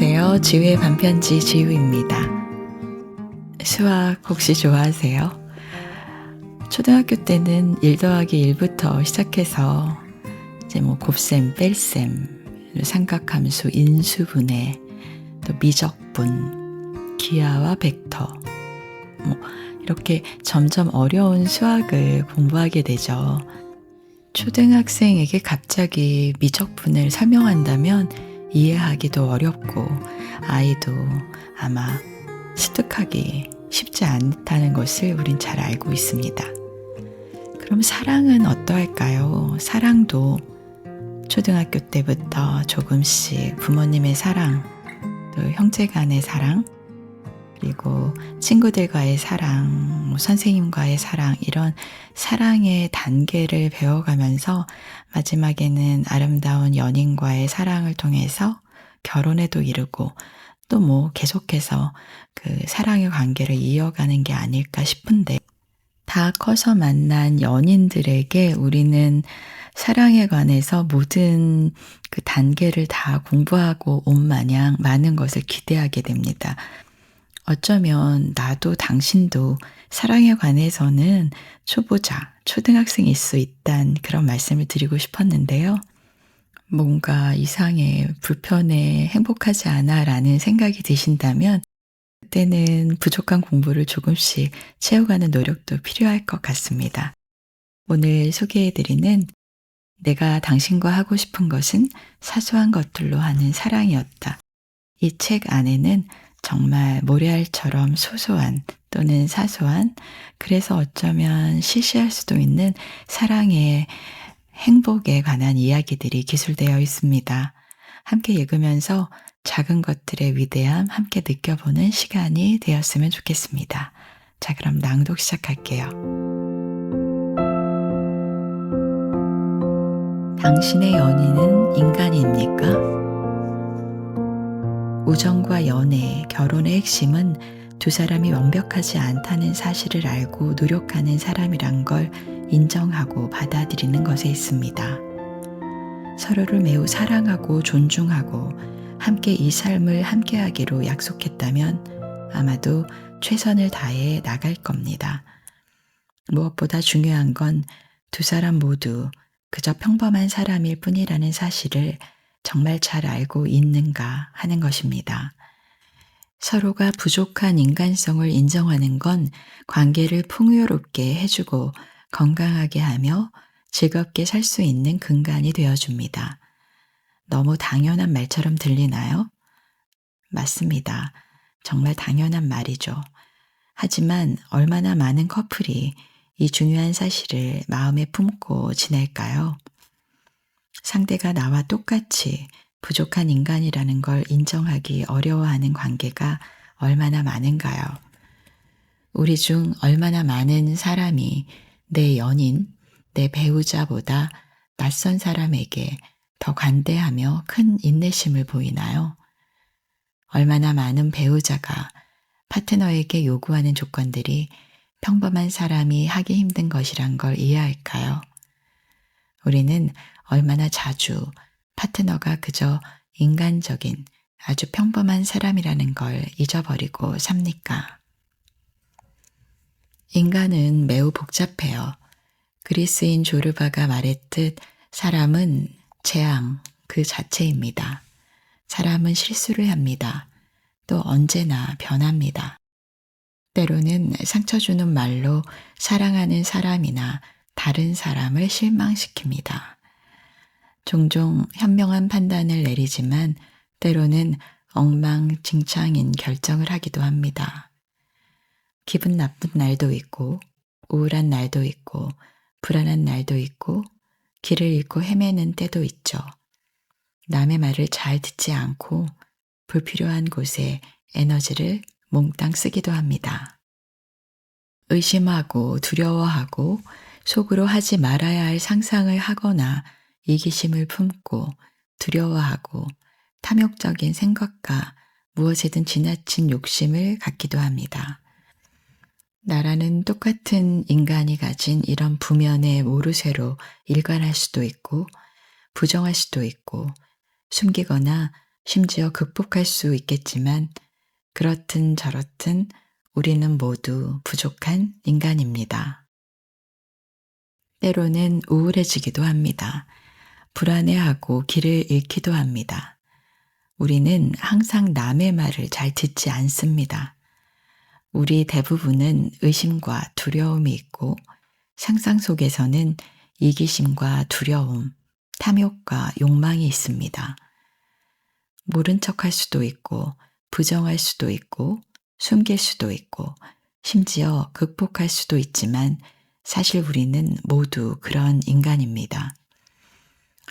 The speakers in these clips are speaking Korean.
안녕하세요. 지우의 반편지 지우입니다. 수학 혹시 좋아하세요? 초등학교 때는 1 더하기 1부터 시작해서 이제 곱셈, 뺄셈, 삼각함수, 인수분해, 또 미적분, 기하와 벡터 이렇게 점점 어려운 수학을 공부하게 되죠. 초등학생에게 갑자기 미적분을 설명한다면 이해하기도 어렵고 아이도 아마 습득하기 쉽지 않다는 것을 우린 잘 알고 있습니다. 그럼 사랑은 어떠할까요? 사랑도 초등학교 때부터 조금씩 부모님의 사랑, 또 형제 간의 사랑, 그리고 친구들과의 사랑, 선생님과의 사랑, 이런 사랑의 단계를 배워가면서 마지막에는 아름다운 연인과의 사랑을 통해서 결혼에도 이르고 또 계속해서 그 사랑의 관계를 이어가는 게 아닐까 싶은데, 다 커서 만난 연인들에게 우리는 사랑에 관해서 모든 그 단계를 다 공부하고 온 마냥 많은 것을 기대하게 됩니다. 어쩌면 나도 당신도 사랑에 관해서는 초보자, 초등학생일 수 있다는 그런 말씀을 드리고 싶었는데요. 뭔가 이상해, 불편해, 행복하지 않아 라는 생각이 드신다면 그때는 부족한 공부를 조금씩 채워가는 노력도 필요할 것 같습니다. 오늘 소개해드리는 내가 당신과 하고 싶은 것은 사소한 것들로 하는 사랑이었다. 이 책 안에는 정말 모래알처럼 소소한 또는 사소한, 그래서 어쩌면 시시할 수도 있는 사랑의 행복에 관한 이야기들이 기술되어 있습니다. 함께 읽으면서 작은 것들의 위대함 함께 느껴보는 시간이 되었으면 좋겠습니다. 자, 그럼 낭독 시작할게요. 당신의 연인은 인간입니까? 우정과 연애, 결혼의 핵심은 두 사람이 완벽하지 않다는 사실을 알고 노력하는 사람이란 걸 인정하고 받아들이는 것에 있습니다. 서로를 매우 사랑하고 존중하고 함께 이 삶을 함께하기로 약속했다면 아마도 최선을 다해 나갈 겁니다. 무엇보다 중요한 건 두 사람 모두 그저 평범한 사람일 뿐이라는 사실을 정말 잘 알고 있는가 하는 것입니다. 서로가 부족한 인간성을 인정하는 건 관계를 풍요롭게 해주고 건강하게 하며 즐겁게 살 수 있는 근간이 되어줍니다. 너무 당연한 말처럼 들리나요? 맞습니다. 정말 당연한 말이죠. 하지만 얼마나 많은 커플이 이 중요한 사실을 마음에 품고 지낼까요? 상대가 나와 똑같이 부족한 인간이라는 걸 인정하기 어려워하는 관계가 얼마나 많은가요? 우리 중 얼마나 많은 사람이 내 연인, 내 배우자보다 낯선 사람에게 더 관대하며 큰 인내심을 보이나요? 얼마나 많은 배우자가 파트너에게 요구하는 조건들이 평범한 사람이 하기 힘든 것이란 걸 이해할까요? 우리는 얼마나 자주 파트너가 그저 인간적인 아주 평범한 사람이라는 걸 잊어버리고 삽니까? 인간은 매우 복잡해요. 그리스인 조르바가 말했듯 사람은 재앙 그 자체입니다. 사람은 실수를 합니다. 또 언제나 변합니다. 때로는 상처 주는 말로 사랑하는 사람이나 다른 사람을 실망시킵니다. 종종 현명한 판단을 내리지만 때로는 엉망진창인 결정을 하기도 합니다. 기분 나쁜 날도 있고 우울한 날도 있고 불안한 날도 있고 길을 잃고 헤매는 때도 있죠. 남의 말을 잘 듣지 않고 불필요한 곳에 에너지를 몽땅 쓰기도 합니다. 의심하고 두려워하고 속으로 하지 말아야 할 상상을 하거나 이기심을 품고 두려워하고 탐욕적인 생각과 무엇이든 지나친 욕심을 갖기도 합니다. 나라는 똑같은 인간이 가진 이런 부면의 모르쇠로 일관할 수도 있고 부정할 수도 있고 숨기거나 심지어 극복할 수 있겠지만 그렇든 저렇든 우리는 모두 부족한 인간입니다. 때로는 우울해지기도 합니다. 불안해하고 길을 잃기도 합니다. 우리는 항상 남의 말을 잘 듣지 않습니다. 우리 대부분은 의심과 두려움이 있고 상상 속에서는 이기심과 두려움, 탐욕과 욕망이 있습니다. 모른 척할 수도 있고 부정할 수도 있고 숨길 수도 있고 심지어 극복할 수도 있지만 사실 우리는 모두 그런 인간입니다.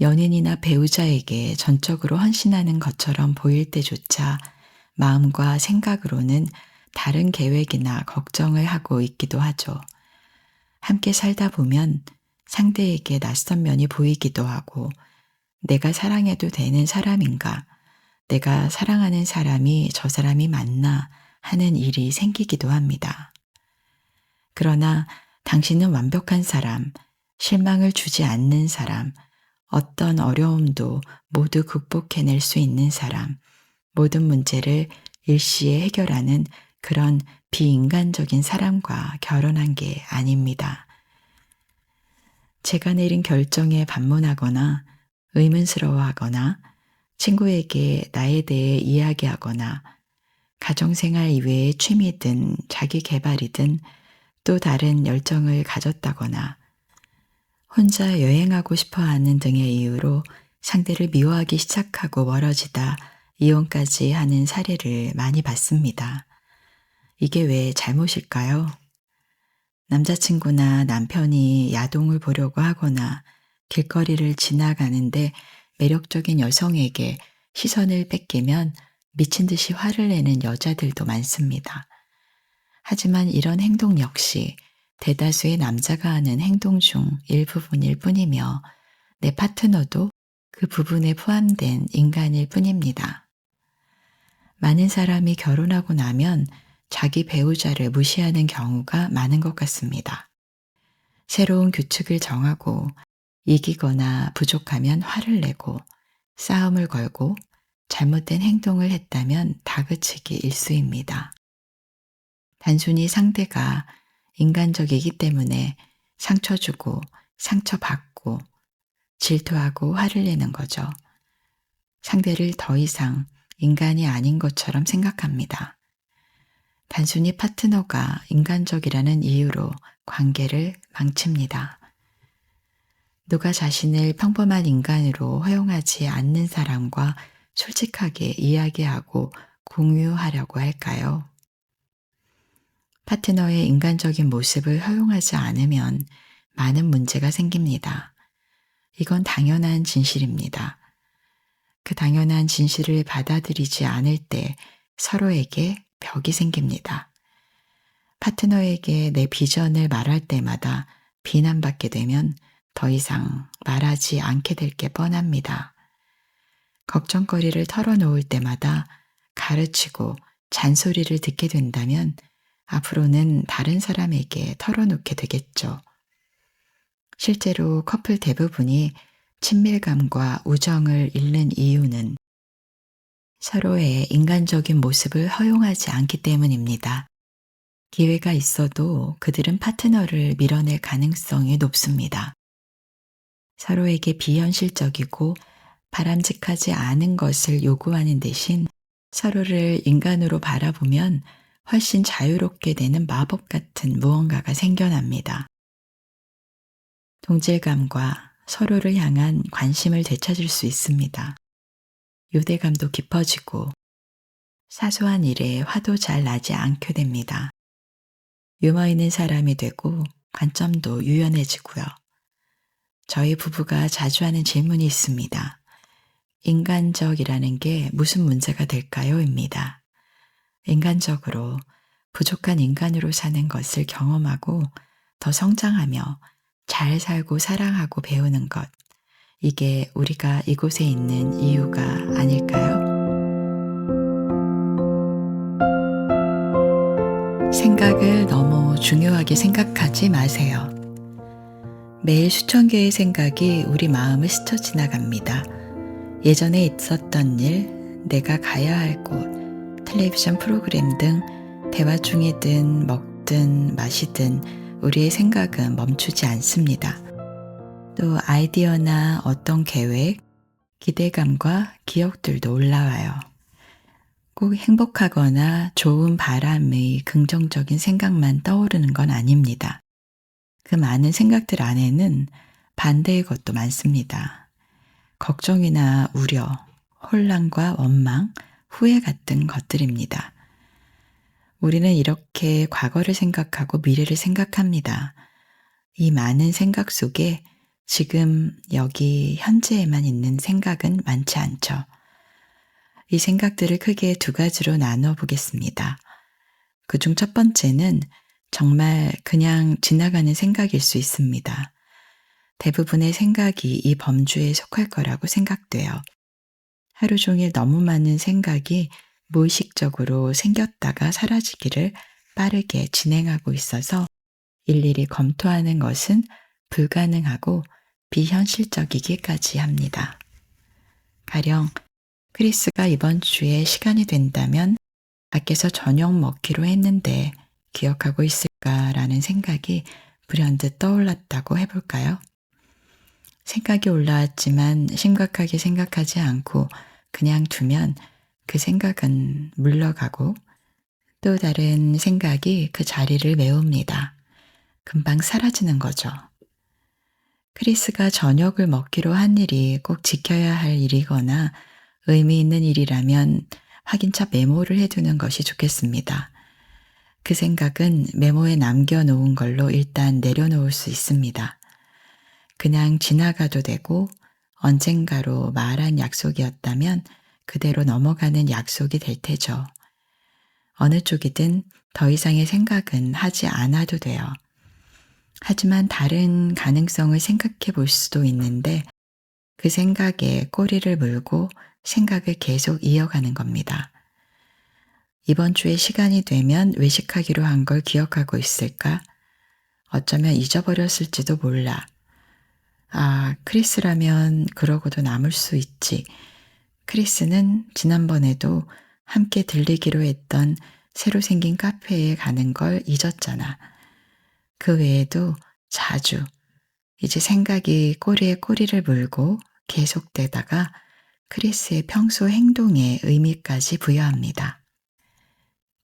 연인이나 배우자에게 전적으로 헌신하는 것처럼 보일 때조차 마음과 생각으로는 다른 계획이나 걱정을 하고 있기도 하죠. 함께 살다 보면 상대에게 낯선 면이 보이기도 하고 내가 사랑해도 되는 사람인가? 내가 사랑하는 사람이 저 사람이 맞나 하는 일이 생기기도 합니다. 그러나 당신은 완벽한 사람, 실망을 주지 않는 사람, 어떤 어려움도 모두 극복해낼 수 있는 사람, 모든 문제를 일시에 해결하는 그런 비인간적인 사람과 결혼한 게 아닙니다. 제가 내린 결정에 반문하거나 의문스러워하거나 친구에게 나에 대해 이야기하거나 가정생활 이외의 취미든 자기 개발이든 또 다른 열정을 가졌다거나 혼자 여행하고 싶어 하는 등의 이유로 상대를 미워하기 시작하고 멀어지다 이혼까지 하는 사례를 많이 봤습니다. 이게 왜 잘못일까요? 남자친구나 남편이 야동을 보려고 하거나 길거리를 지나가는데 매력적인 여성에게 시선을 뺏기면 미친 듯이 화를 내는 여자들도 많습니다. 하지만 이런 행동 역시 대다수의 남자가 하는 행동 중 일부분일 뿐이며 내 파트너도 그 부분에 포함된 인간일 뿐입니다. 많은 사람이 결혼하고 나면 자기 배우자를 무시하는 경우가 많은 것 같습니다. 새로운 규칙을 정하고 이기거나 부족하면 화를 내고 싸움을 걸고 잘못된 행동을 했다면 다그치기 일쑤입니다. 단순히 상대가 인간적이기 때문에 상처 주고 상처받고 질투하고 화를 내는 거죠. 상대를 더 이상 인간이 아닌 것처럼 생각합니다. 단순히 파트너가 인간적이라는 이유로 관계를 망칩니다. 누가 자신을 평범한 인간으로 허용하지 않는 사람과 솔직하게 이야기하고 공유하려고 할까요? 파트너의 인간적인 모습을 허용하지 않으면 많은 문제가 생깁니다. 이건 당연한 진실입니다. 그 당연한 진실을 받아들이지 않을 때 서로에게 벽이 생깁니다. 파트너에게 내 비전을 말할 때마다 비난받게 되면 더 이상 말하지 않게 될 게 뻔합니다. 걱정거리를 털어놓을 때마다 가르치고 잔소리를 듣게 된다면 앞으로는 다른 사람에게 털어놓게 되겠죠. 실제로 커플 대부분이 친밀감과 우정을 잃는 이유는 서로의 인간적인 모습을 허용하지 않기 때문입니다. 기회가 있어도 그들은 파트너를 밀어낼 가능성이 높습니다. 서로에게 비현실적이고 바람직하지 않은 것을 요구하는 대신 서로를 인간으로 바라보면 훨씬 자유롭게 되는 마법 같은 무언가가 생겨납니다. 동질감과 서로를 향한 관심을 되찾을 수 있습니다. 유대감도 깊어지고 사소한 일에 화도 잘 나지 않게 됩니다. 유머 있는 사람이 되고 관점도 유연해지고요. 저희 부부가 자주 하는 질문이 있습니다. 인간적이라는 게 무슨 문제가 될까요? 입니다. 인간적으로 부족한 인간으로 사는 것을 경험하고 더 성장하며 잘 살고 사랑하고 배우는 것. 이게 우리가 이곳에 있는 이유가 아닐까요? 생각을 너무 중요하게 생각하지 마세요. 매일 수천 개의 생각이 우리 마음을 스쳐 지나갑니다. 예전에 있었던 일, 내가 가야 할 곳, 텔레비전 프로그램 등 대화 중이든 먹든 마시든 우리의 생각은 멈추지 않습니다. 또 아이디어나 어떤 계획, 기대감과 기억들도 올라와요. 꼭 행복하거나 좋은 바람의 긍정적인 생각만 떠오르는 건 아닙니다. 그 많은 생각들 안에는 반대의 것도 많습니다. 걱정이나 우려, 혼란과 원망, 후회 같은 것들입니다. 우리는 이렇게 과거를 생각하고 미래를 생각합니다. 이 많은 생각 속에 지금 여기 현재에만 있는 생각은 많지 않죠. 이 생각들을 크게 두 가지로 나눠 보겠습니다. 그중 첫 번째는 정말 그냥 지나가는 생각일 수 있습니다. 대부분의 생각이 이 범주에 속할 거라고 생각돼요. 하루 종일 너무 많은 생각이 무의식적으로 생겼다가 사라지기를 빠르게 진행하고 있어서 일일이 검토하는 것은 불가능하고 비현실적이기까지 합니다. 가령 크리스가 이번 주에 시간이 된다면 밖에서 저녁 먹기로 했는데 기억하고 있을까라는 생각이 불현듯 떠올랐다고 해볼까요? 생각이 올라왔지만 심각하게 생각하지 않고 그냥 두면 그 생각은 물러가고 또 다른 생각이 그 자리를 메웁니다. 금방 사라지는 거죠. 크리스가 저녁을 먹기로 한 일이 꼭 지켜야 할 일이거나 의미 있는 일이라면 확인차 메모를 해두는 것이 좋겠습니다. 그 생각은 메모에 남겨놓은 걸로 일단 내려놓을 수 있습니다. 그냥 지나가도 되고 언젠가로 말한 약속이었다면 그대로 넘어가는 약속이 될 테죠. 어느 쪽이든 더 이상의 생각은 하지 않아도 돼요. 하지만 다른 가능성을 생각해 볼 수도 있는데 그 생각에 꼬리를 물고 생각을 계속 이어가는 겁니다. 이번 주에 시간이 되면 외식하기로 한 걸 기억하고 있을까? 어쩌면 잊어버렸을지도 몰라. 아, 크리스라면 그러고도 남을 수 있지. 크리스는 지난번에도 함께 들리기로 했던 새로 생긴 카페에 가는 걸 잊었잖아. 그 외에도 자주 이제 생각이 꼬리에 꼬리를 물고 계속되다가 크리스의 평소 행동에 의미까지 부여합니다.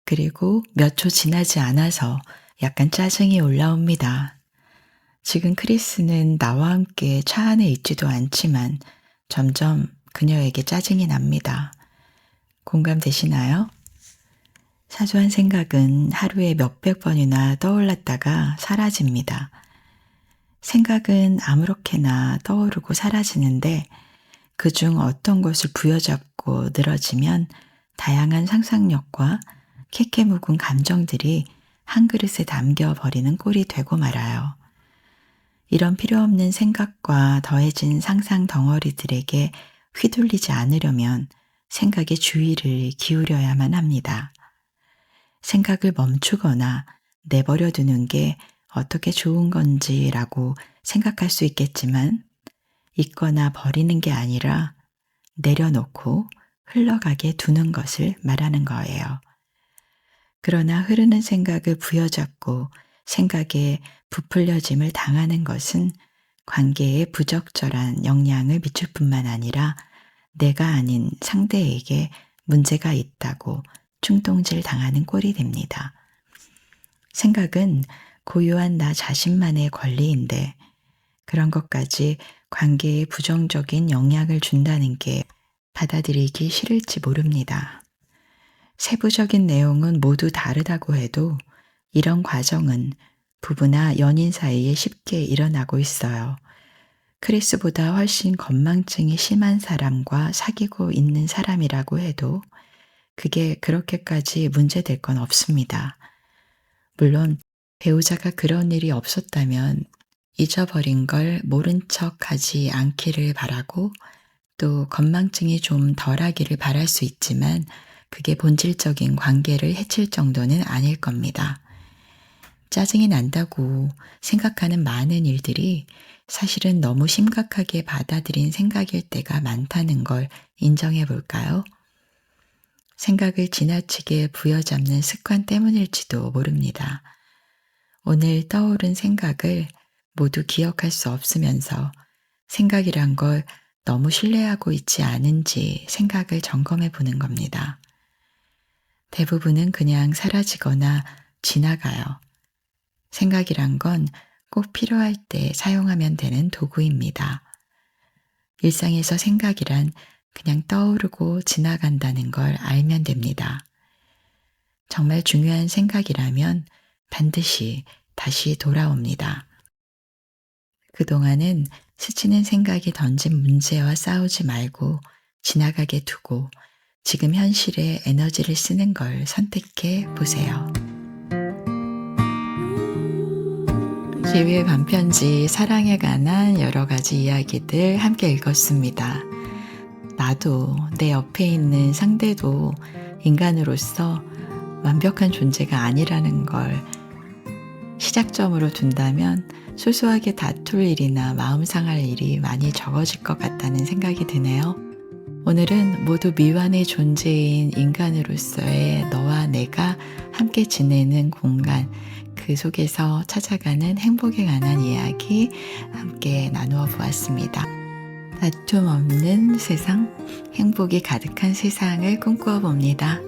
그리고 몇 초 지나지 않아서 약간 짜증이 올라옵니다. 지금 크리스는 나와 함께 차 안에 있지도 않지만 점점 그녀에게 짜증이 납니다. 공감되시나요? 사소한 생각은 하루에 몇백 번이나 떠올랐다가 사라집니다. 생각은 아무렇게나 떠오르고 사라지는데 그중 어떤 것을 부여잡고 늘어지면 다양한 상상력과 캐캐묵은 감정들이 한 그릇에 담겨버리는 꼴이 되고 말아요. 이런 필요 없는 생각과 더해진 상상 덩어리들에게 휘둘리지 않으려면 생각에 주의를 기울여야만 합니다. 생각을 멈추거나 내버려 두는 게 어떻게 좋은 건지라고 생각할 수 있겠지만 있거나 버리는 게 아니라 내려놓고 흘러가게 두는 것을 말하는 거예요. 그러나 흐르는 생각을 부여잡고 생각에 부풀려짐을 당하는 것은 관계에 부적절한 영향을 미칠 뿐만 아니라 내가 아닌 상대에게 문제가 있다고 충동질 당하는 꼴이 됩니다. 생각은 고유한 나 자신만의 권리인데 그런 것까지 관계에 부정적인 영향을 준다는 게 받아들이기 싫을지 모릅니다. 세부적인 내용은 모두 다르다고 해도 이런 과정은 부부나 연인 사이에 쉽게 일어나고 있어요. 크리스보다 훨씬 건망증이 심한 사람과 사귀고 있는 사람이라고 해도 그게 그렇게까지 문제될 건 없습니다. 물론 배우자가 그런 일이 없었다면 잊어버린 걸 모른 척 하지 않기를 바라고 또 건망증이 좀 덜하기를 바랄 수 있지만 그게 본질적인 관계를 해칠 정도는 아닐 겁니다. 짜증이 난다고 생각하는 많은 일들이 사실은 너무 심각하게 받아들인 생각일 때가 많다는 걸 인정해 볼까요? 생각을 지나치게 부여잡는 습관 때문일지도 모릅니다. 오늘 떠오른 생각을 모두 기억할 수 없으면서 생각이란 걸 너무 신뢰하고 있지 않은지 생각을 점검해 보는 겁니다. 대부분은 그냥 사라지거나 지나가요. 생각이란 건 꼭 필요할 때 사용하면 되는 도구입니다. 일상에서 생각이란 그냥 떠오르고 지나간다는 걸 알면 됩니다. 정말 중요한 생각이라면 반드시 다시 돌아옵니다. 그동안은 스치는 생각이 던진 문제와 싸우지 말고 지나가게 두고 지금 현실에 에너지를 쓰는 걸 선택해 보세요. 지휘의 반편지 사랑에 관한 여러 가지 이야기들 함께 읽었습니다. 나도 내 옆에 있는 상대도 인간으로서 완벽한 존재가 아니라는 걸 시작점으로 둔다면 소소하게 다툴 일이나 마음 상할 일이 많이 적어질 것 같다는 생각이 드네요. 오늘은 모두 미완의 존재인 인간으로서의 너와 내가 함께 지내는 공간, 그 속에서 찾아가는 행복에 관한 이야기 함께 나누어 보았습니다. 다툼 없는 세상, 행복이 가득한 세상을 꿈꾸어 봅니다.